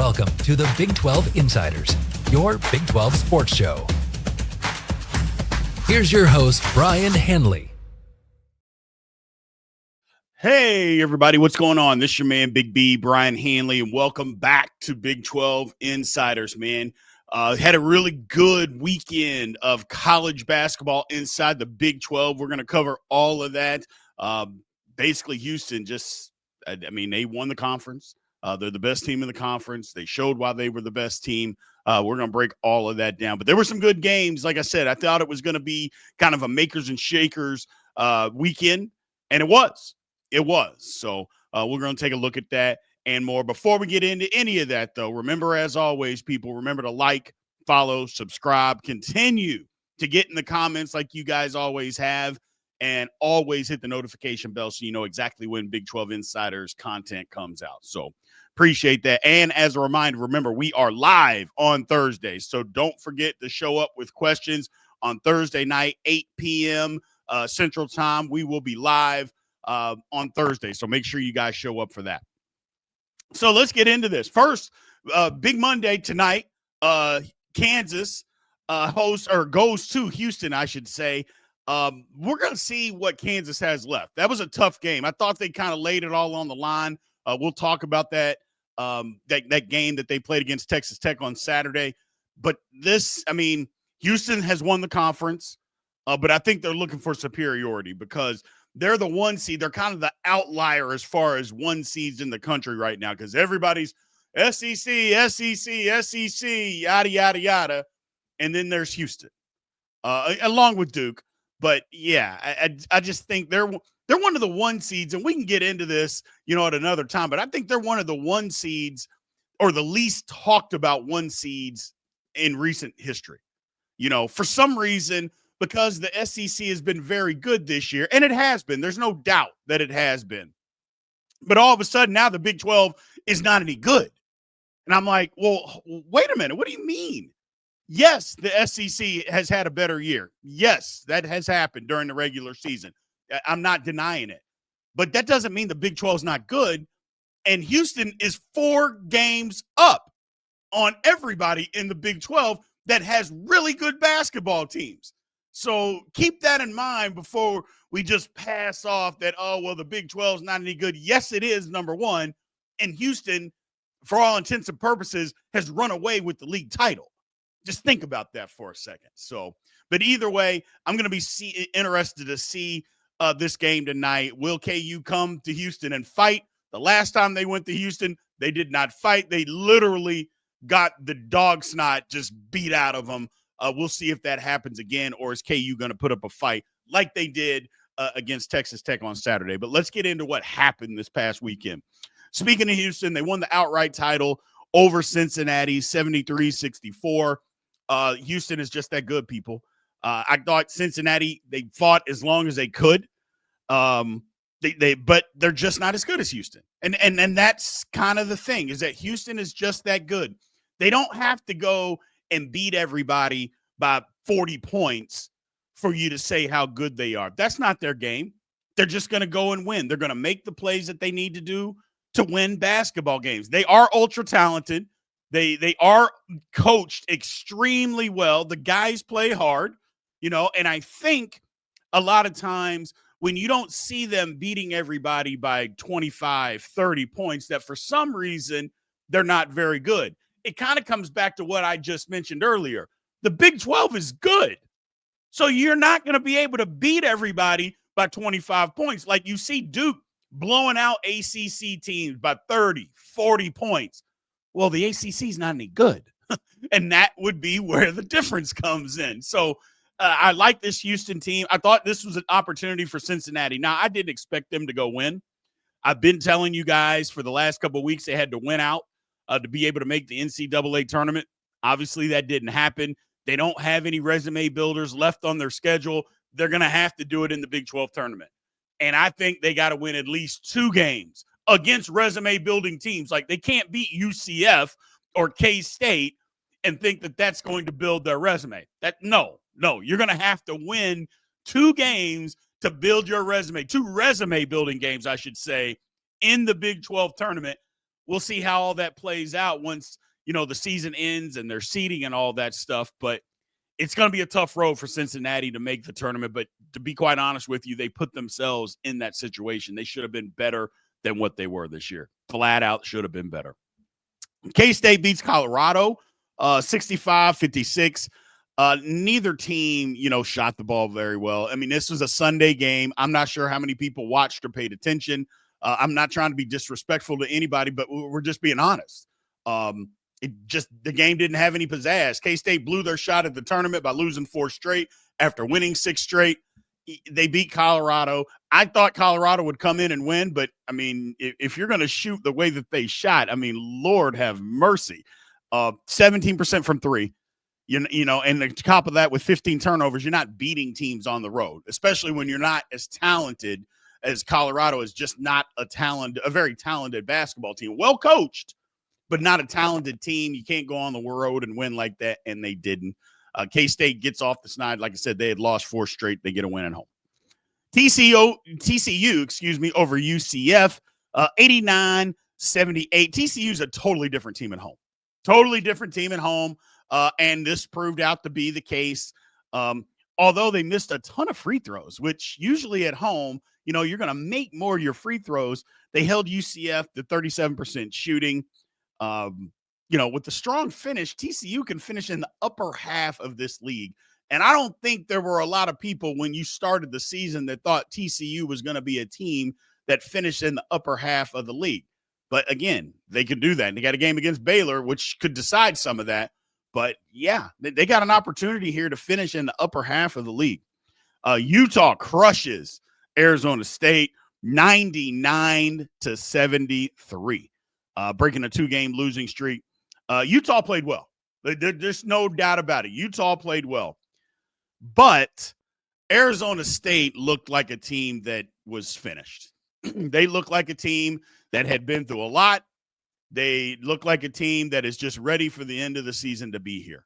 Welcome to the Big 12 Insiders, your Big 12 sports show. Here's your host, Brien Hanley. Hey, everybody, what's going on? This is your man, Big B, Brien Hanley, and welcome back to Big 12 Insiders, man. Had a really good weekend of college basketball inside the Big 12. We're going to cover all of that. Basically, Houston they won the conference. They're the best team in the conference. They showed why they were the best team. We're going to break all of that down. But there were some good games. Like I said, I thought it was going to be kind of a makers and shakers weekend, and it was. It was. So we're going to take a look at that and more. Before we get into any of that, though, remember, as always, people, remember to like, follow, subscribe, continue to get in the comments like you guys always have, and always hit the notification bell so you know exactly when Big 12 Insiders content comes out. So appreciate that. And as a reminder, remember, we are live on Thursdays. So don't forget to show up with questions on Thursday night, 8 p.m. Central Time. We will be live on Thursday. So make sure you guys show up for that. So let's get into this. First, Big Monday tonight, Kansas goes to Houston, I should say. We're going to see what Kansas has left. That was a tough game. I thought they kind of laid it all on the line. We'll talk about that game that they played against Texas Tech on Saturday. But Houston has won the conference, but I think they're looking for superiority because they're the one seed. They're kind of the outlier as far as one seeds in the country right now because everybody's SEC, yada, yada, yada. And then there's Houston, along with Duke. But, yeah, I just think they're one of the one seeds, and we can get into this, at another time. But I think they're one of the one seeds or the least talked about one seeds in recent history. For some reason, because the SEC has been very good this year, and it has been. There's no doubt that it has been. But all of a sudden, now the Big 12 is not any good. And I'm like, well, wait a minute. What do you mean? Yes, the SEC has had a better year. Yes, that has happened during the regular season. I'm not denying it. But that doesn't mean the Big 12 is not good. And Houston is 4 games up on everybody in the Big 12 that has really good basketball teams. So keep that in mind before we just pass off that, the Big 12 is not any good. Yes, it is, number one. And Houston, for all intents and purposes, has run away with the league title. Just think about that for a second. So, but either way, I'm going to be interested to see this game tonight. Will KU come to Houston and fight? The last time they went to Houston, they did not fight. They literally got the dog snot just beat out of them. We'll see if that happens again, or is KU going to put up a fight like they did against Texas Tech on Saturday. But let's get into what happened this past weekend. Speaking of Houston, they won the outright title over Cincinnati, 73-64. Houston is just that good, people. I thought Cincinnati, they fought as long as they could. But they're just not as good as Houston. And that's kind of the thing, is that Houston is just that good. They don't have to go and beat everybody by 40 points for you to say how good they are. That's not their game. They're just going to go and win. They're going to make the plays that they need to do to win basketball games. They are ultra talented. They are coached extremely well. The guys play hard, and I think a lot of times when you don't see them beating everybody by 25, 30 points, that for some reason they're not very good. It kind of comes back to what I just mentioned earlier. The Big 12 is good. So you're not going to be able to beat everybody by 25 points. Like you see Duke blowing out ACC teams by 30, 40 points. Well, the ACC is not any good. And that would be where the difference comes in. So I like this Houston team. I thought this was an opportunity for Cincinnati. Now, I didn't expect them to go win. I've been telling you guys for the last couple of weeks they had to win out to be able to make the NCAA tournament. Obviously, that didn't happen. They don't have any resume builders left on their schedule. They're going to have to do it in the Big 12 tournament. And I think they got to win at least 2 games against resume building teams. Like, they can't beat UCF or K-State and think that that's going to build their resume. No, you're going to have to win 2 games to build your resume, 2 resume building games, I should say, in the Big 12 tournament. we'll see how all that plays out once, the season ends and they're seeding and all that stuff. But it's going to be a tough road for Cincinnati to make the tournament. But to be quite honest with you, they put themselves in that situation. They should have been better than what they were this year. Flat out should have been better. K-State beats Colorado 65-56. Neither team, shot the ball very well. I mean, this was a Sunday game. I'm not sure how many people watched or paid attention. I'm not trying to be disrespectful to anybody, but we're just being honest. The game didn't have any pizzazz. K-State blew their shot at the tournament by losing 4 straight after winning 6 straight. They beat Colorado. I thought Colorado would come in and win, but, I mean, if you're going to shoot the way that they shot, I mean, Lord have mercy. 17% from 3. And the top of that with 15 turnovers, you're not beating teams on the road, especially when you're not as talented as Colorado is. Just not a very talented basketball team. Well coached, but not a talented team. You can't go on the road and win like that, and they didn't. K-State gets off the snide. Like I said, they had lost 4 straight. They get a win at home. TCU, over UCF, 89-78. TCU's a totally different team at home. Totally different team at home, and this proved out to be the case. Although they missed a ton of free throws, which usually at home, you're going to make more of your free throws. They held UCF to 37% shooting. With the strong finish, TCU can finish in the upper half of this league. And I don't think there were a lot of people when you started the season that thought TCU was going to be a team that finished in the upper half of the league. But again, they could do that. And they got a game against Baylor, which could decide some of that. But yeah, they got an opportunity here to finish in the upper half of the league. Utah crushes Arizona State 99-73, breaking a 2-game losing streak. Utah played well. There's no doubt about it. Utah played well. But Arizona State looked like a team that was finished. They looked like a team that had been through a lot. They look like a team that is just ready for the end of the season to be here.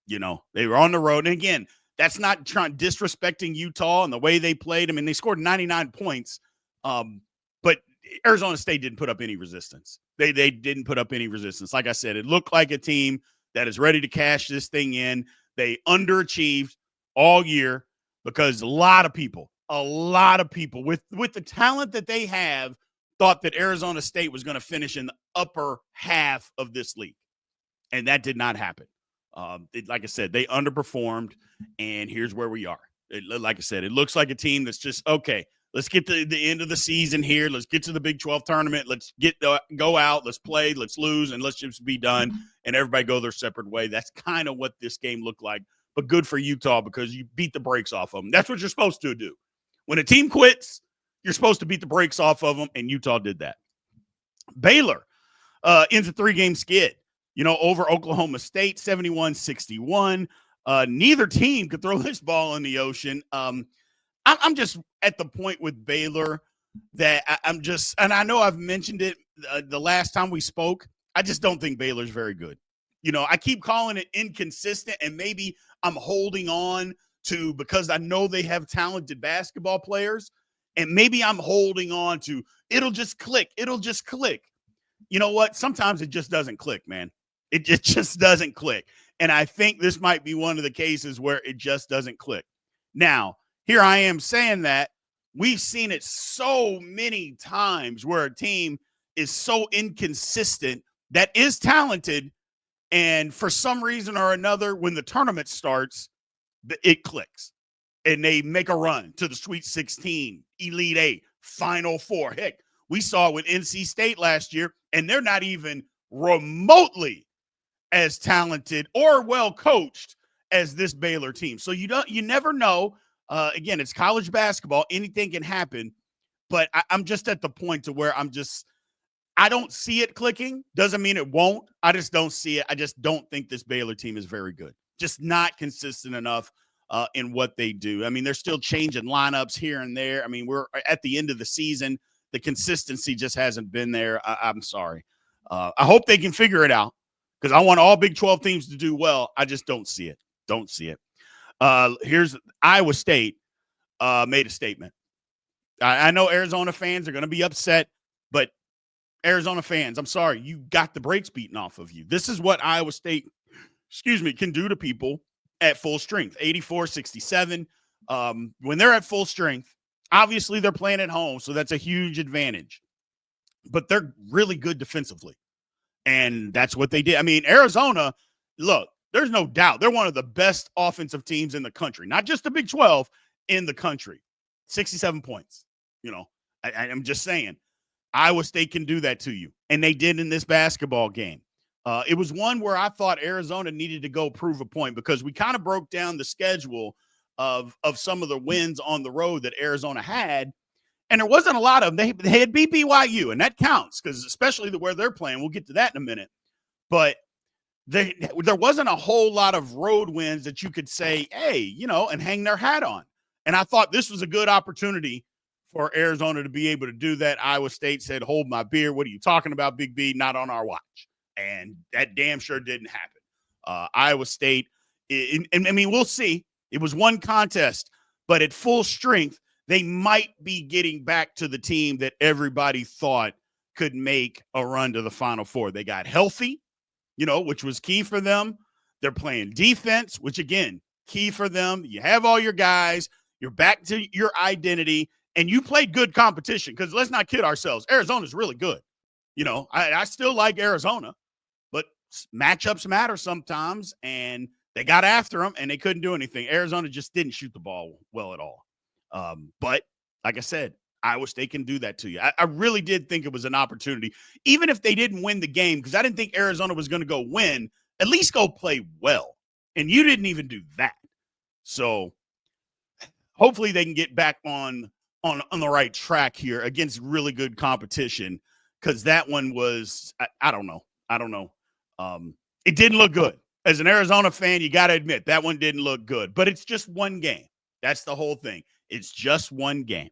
They were on the road. And again, that's not disrespecting Utah and the way they played. I mean, they scored 99 points, but Arizona State didn't put up any resistance. They didn't put up any resistance. Like I said, it looked like a team that is ready to cash this thing in. They underachieved all year because a lot of people with the talent that they have thought that Arizona State was going to finish in the upper half of this league. And that did not happen. Like I said, they underperformed, and here's where we are. Like I said, it looks like a team that's just, okay, let's get to the end of the season here. Let's get to the Big 12 tournament. Let's go out, let's play, let's lose, and let's just be done, and everybody go their separate way. That's kind of what this game looked like. But good for Utah because you beat the brakes off of them. That's what you're supposed to do. When a team quits, you're supposed to beat the brakes off of them, and Utah did that. Baylor ends a 3-game skid, over Oklahoma State, 71-61. Neither team could throw this ball in the ocean. I'm just at the point with Baylor that and I know I've mentioned it the last time we spoke, I just don't think Baylor's very good. I keep calling it inconsistent, and maybe I'm holding on to because I know they have talented basketball players. And maybe I'm holding on to it'll just click. It'll just click. You know what? Sometimes it just doesn't click, man. It just doesn't click. And I think this might be one of the cases where it just doesn't click. Now, here I am saying that. We've seen it so many times where a team is so inconsistent that is talented. And for some reason or another, when the tournament starts, it clicks. And they make a run to the Sweet 16, Elite 8, Final 4. Heck, we saw it with NC State last year, and they're not even remotely as talented or well coached as this Baylor team. So you never know. Again, it's college basketball. Anything can happen. But I'm just at the point to where I don't see it clicking. Doesn't mean it won't. I just don't see it. I just don't think this Baylor team is very good. Just not consistent enough in what they do. I mean, they're still changing lineups here and there. I mean, we're at the end of the season. The consistency just hasn't been there. I'm sorry. I hope they can figure it out because I want all Big 12 teams to do well. I just don't see it. Don't see it. Here's Iowa State made a statement. I know Arizona fans are going to be upset, but Arizona fans, I'm sorry, you got the brakes beaten off of you. This is what Iowa State, can do to people at full strength. 84-67. When they're at full strength, obviously they're playing at home, so that's a huge advantage. But they're really good defensively. And that's what they did. I mean, Arizona, look, there's no doubt they're one of the best offensive teams in the country, not just the Big 12, in the country. 67 points. I'm just saying, Iowa State can do that to you. And they did in this basketball game. It was one where I thought Arizona needed to go prove a point because we kind of broke down the schedule of some of the wins on the road that Arizona had. And there wasn't a lot of them. They had beat BYU, and that counts because especially where they're playing. We'll get to that in a minute. But there wasn't a whole lot of road wins that you could say, hey, and hang their hat on. And I thought this was a good opportunity for Arizona to be able to do that. Iowa State said, hold my beer. What are you talking about, Big B? Not on our watch. And that damn sure didn't happen. Iowa State, we'll see. It was one contest, but at full strength, they might be getting back to the team that everybody thought could make a run to the Final Four. They got healthy, which was key for them. They're playing defense, which, again, key for them. You have all your guys. You're back to your identity, and you played good competition because let's not kid ourselves. Arizona's really good. I still like Arizona, but matchups matter sometimes, and they got after them, and they couldn't do anything. Arizona just didn't shoot the ball well at all. But like I said, Iowa State can do that to you. I really did think it was an opportunity, even if they didn't win the game, because I didn't think Arizona was going to go win, at least go play well. And you didn't even do that. So hopefully they can get back on the right track here against really good competition, because that one was, I don't know. It didn't look good. As an Arizona fan, you got to admit that one didn't look good, but it's just one game. That's the whole thing. It's just one game.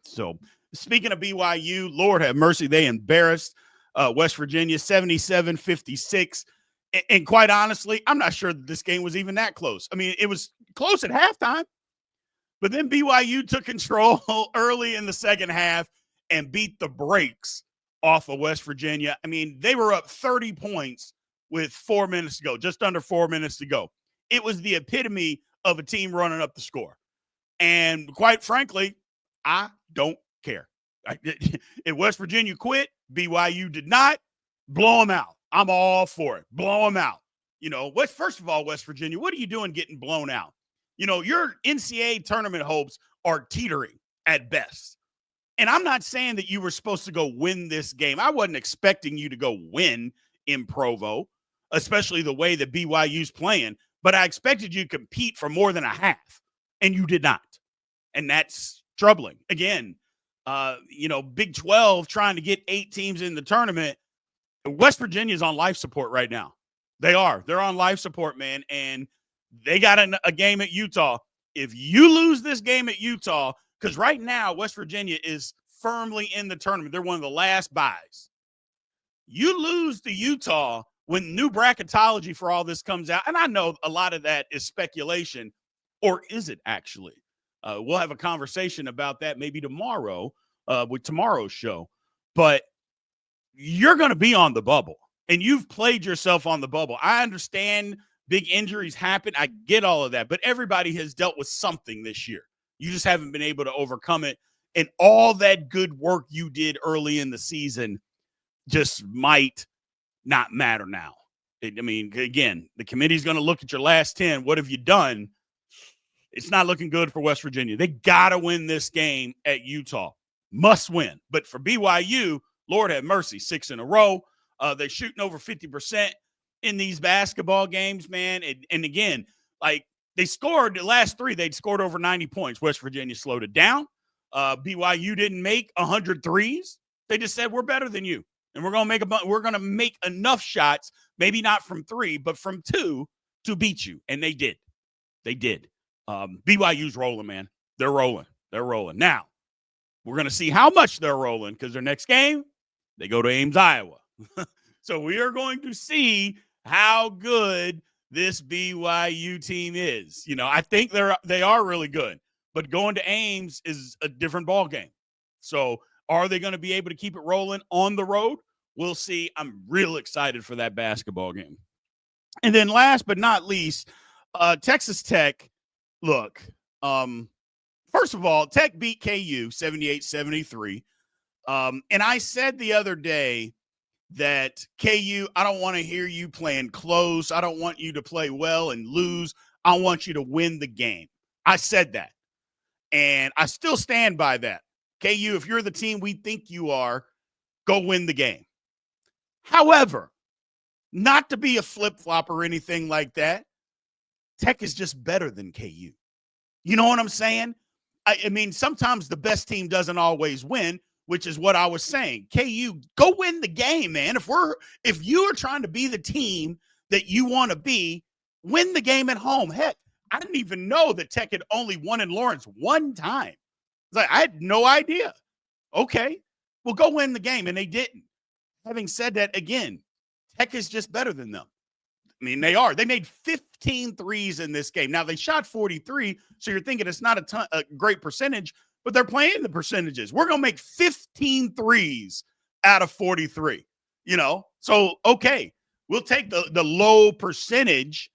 So speaking of BYU, Lord have mercy, they embarrassed West Virginia 77-56. And quite honestly, I'm not sure that this game was even that close. I mean, it was close at halftime, but then BYU took control early in the second half and beat the brakes off of West Virginia. I mean, they were up 30 points with 4 minutes to go, just under 4 minutes to go. It was the epitome of a team running up the score. And quite frankly, I don't care. If West Virginia quit, BYU did not, blow them out. I'm all for it. Blow them out. First of all, West Virginia, what are you doing getting blown out? Your NCAA tournament hopes are teetering at best. And I'm not saying that you were supposed to go win this game. I wasn't expecting you to go win in Provo, especially the way that BYU's playing. But I expected you to compete for more than a half, and you did not. And that's troubling. Again, Big 12 trying to get 8 teams in the tournament. West Virginia's on life support right now. They are. They're on life support, man. And they got a game at Utah. If you lose this game at Utah, because right now West Virginia is firmly in the tournament. They're one of the last buys. You lose to Utah when new bracketology for all this comes out. And I know a lot of that is speculation, or is it actually? We'll have a conversation about that maybe tomorrow with tomorrow's show. But you're going to be on the bubble, and you've played yourself on the bubble. I understand big injuries happen. I get all of that. But everybody has dealt with something this year. You just haven't been able to overcome it. And all that good work you did early in the season just might not matter now. Again, the committee's going to look at your last 10. What have you done? It's not looking good for West Virginia. They got to win this game at Utah. Must win. But for BYU, Lord have mercy, 6 in a row. They're shooting over 50% in these basketball games, man. And again, they scored the last 3. They'd scored over 90 points. West Virginia slowed it down. BYU didn't make 100 threes. They just said, we're better than you. And we're going to make enough shots, maybe not from 3, but from 2 to beat you. And they did. They did. BYU's rolling, man. They're rolling. Now, we're going to see how much they're rolling because their next game, they go to Ames, Iowa. So we are going to see how good this BYU team is. I think they are really good, but going to Ames is a different ball game. So Are they going to be able to keep it rolling on the road? We'll see. I'm real excited for that basketball game. And then last but not least, Texas Tech, look, first of all, Tech beat KU 78-73. And I said the other day that KU, I don't want to hear you playing close. I don't want you to play well and lose. I want you to win the game. I said that. And I still stand by that. KU, if you're the team we think you are, go win the game. However, not to be a flip-flop or anything like that, Tech is just better than KU. You know what I'm saying? I mean, sometimes the best team doesn't always win, which is what I was saying. KU, go win the game, man. If you are trying to be the team that you want to be, win the game at home. Heck, I didn't even know that Tech had only won in Lawrence one time. It's like, I had no idea. Okay, well, go win the game, and they didn't. Having said that, again, Tech is just better than them. I mean, they are. They made 15 threes in this game. Now, they shot 43, so you're thinking it's not a great percentage, but they're playing the percentages. We're going to make 15 threes out of 43, So, okay, we'll take the low percentage,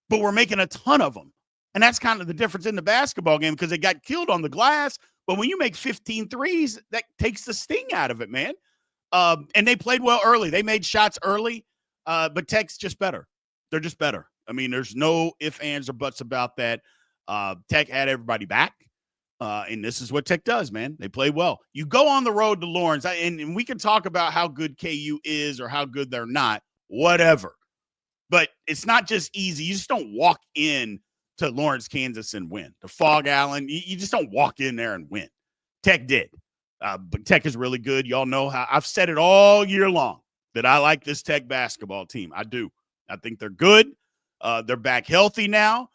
but we're making a ton of them. And that's kind of the difference in the basketball game because they got killed on the glass. But when you make 15 threes, that takes the sting out of it, man. And they played well early. They made shots early, but Tech's just better. They're just better. I mean, there's no ifs, ands, or buts about that. Tech had everybody back, and this is what Tech does, man. They play well. You go on the road to Lawrence, and we can talk about how good KU is or how good they're not, whatever. But it's not just easy. You just don't walk in to Lawrence, Kansas, and win. To Fog Allen, you just don't walk in there and win. Tech did. But Tech is really good. Y'all know how I've said it all year long that I like this Tech basketball team. I do. I think they're good. They're back healthy now,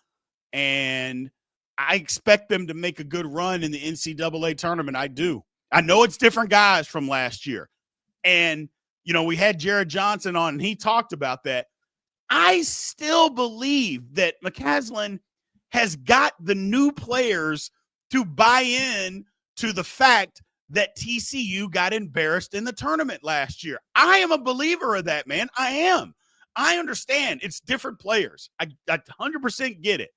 and I expect them to make a good run in the NCAA tournament. I do. I know it's different guys from last year. And, we had Jared Johnson on, and he talked about that. I still believe that McCaslin has got the new players to buy in to the fact that TCU got embarrassed in the tournament last year. I am a believer of that, man. I am. I understand it's different players. I 100% get it.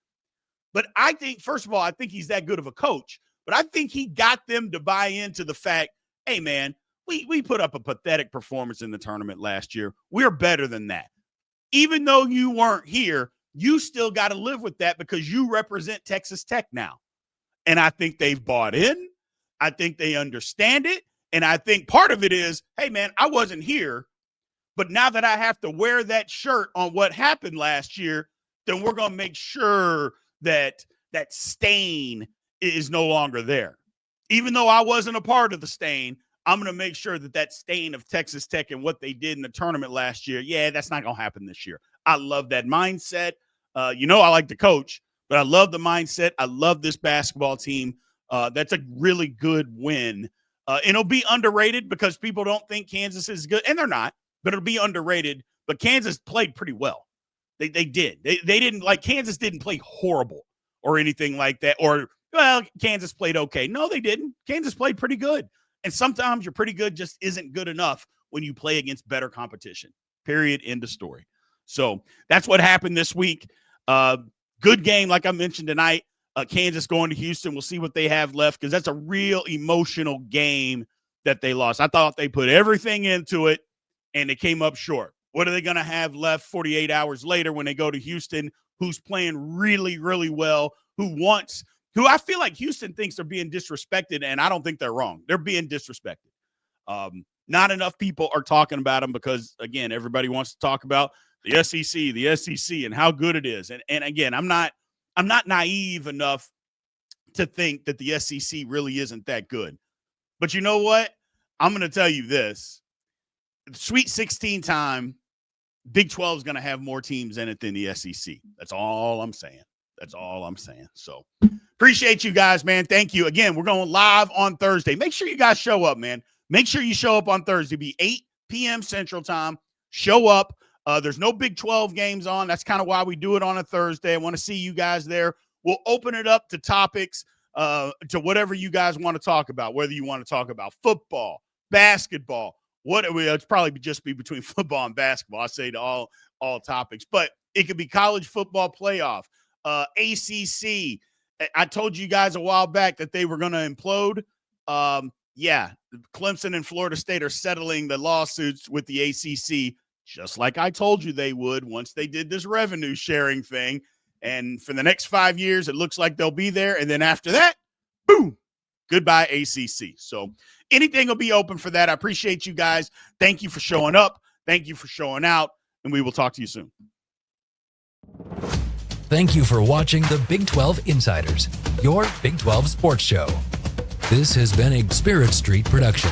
But I think, first of all, I think he's that good of a coach. But I think he got them to buy into the fact, hey, man, we put up a pathetic performance in the tournament last year. We're better than that. Even though you weren't here, you still got to live with that because you represent Texas Tech now. And I think they've bought in. I think they understand it. And I think part of it is, hey, man, I wasn't here. But now that I have to wear that shirt on what happened last year, then we're going to make sure that that stain is no longer there. Even though I wasn't a part of the stain, I'm going to make sure that stain of Texas Tech and what they did in the tournament last year, that's not going to happen this year. I love that mindset. I like the coach, but I love the mindset. I love this basketball team. That's a really good win. And it'll be underrated because people don't think Kansas is good, and they're not. But it'll be underrated. But Kansas played pretty well. They did. They didn't Kansas didn't play horrible or anything like that. Or, Kansas played okay. No, they didn't. Kansas played pretty good. And sometimes you're pretty good just isn't good enough when you play against better competition. Period. End of story. So that's what happened this week. Good game, like I mentioned tonight. Kansas going to Houston. We'll see what they have left because that's a real emotional game that they lost. I thought they put everything into it. And they came up short. What are they going to have left 48 hours later when they go to Houston, who's playing really, really well, who I feel like Houston thinks they're being disrespected, and I don't think they're wrong. They're being disrespected. Not enough people are talking about them because, again, everybody wants to talk about the SEC, and how good it is. And again, I'm not naive enough to think that the SEC really isn't that good. But you know what? I'm going to tell you this. Sweet 16 time, Big 12 is going to have more teams in it than the SEC. That's all I'm saying. So appreciate you guys, man. Thank you. Again, we're going live on Thursday. Make sure you guys show up, man. Make sure you show up on Thursday. It'll be 8 p.m. Central Time. Show up. There's no Big 12 games on. That's kind of why we do it on a Thursday. I want to see you guys there. We'll open it up to topics. to whatever you guys want to talk about, whether you want to talk about football, basketball, it's probably just be between football and basketball. I say to all topics, but it could be college football playoff, ACC. I told you guys a while back that they were going to implode. Yeah, Clemson and Florida State are settling the lawsuits with the ACC, just like I told you they would once they did this revenue sharing thing. And for the next 5 years, it looks like they'll be there. And then after that, boom, goodbye ACC. So anything will be open for that. I appreciate you guys. Thank you for showing up. Thank you for showing out. And we will talk to you soon. Thank you for watching the Big 12 Insiders, your Big 12 sports show. This has been a Spirit Street production.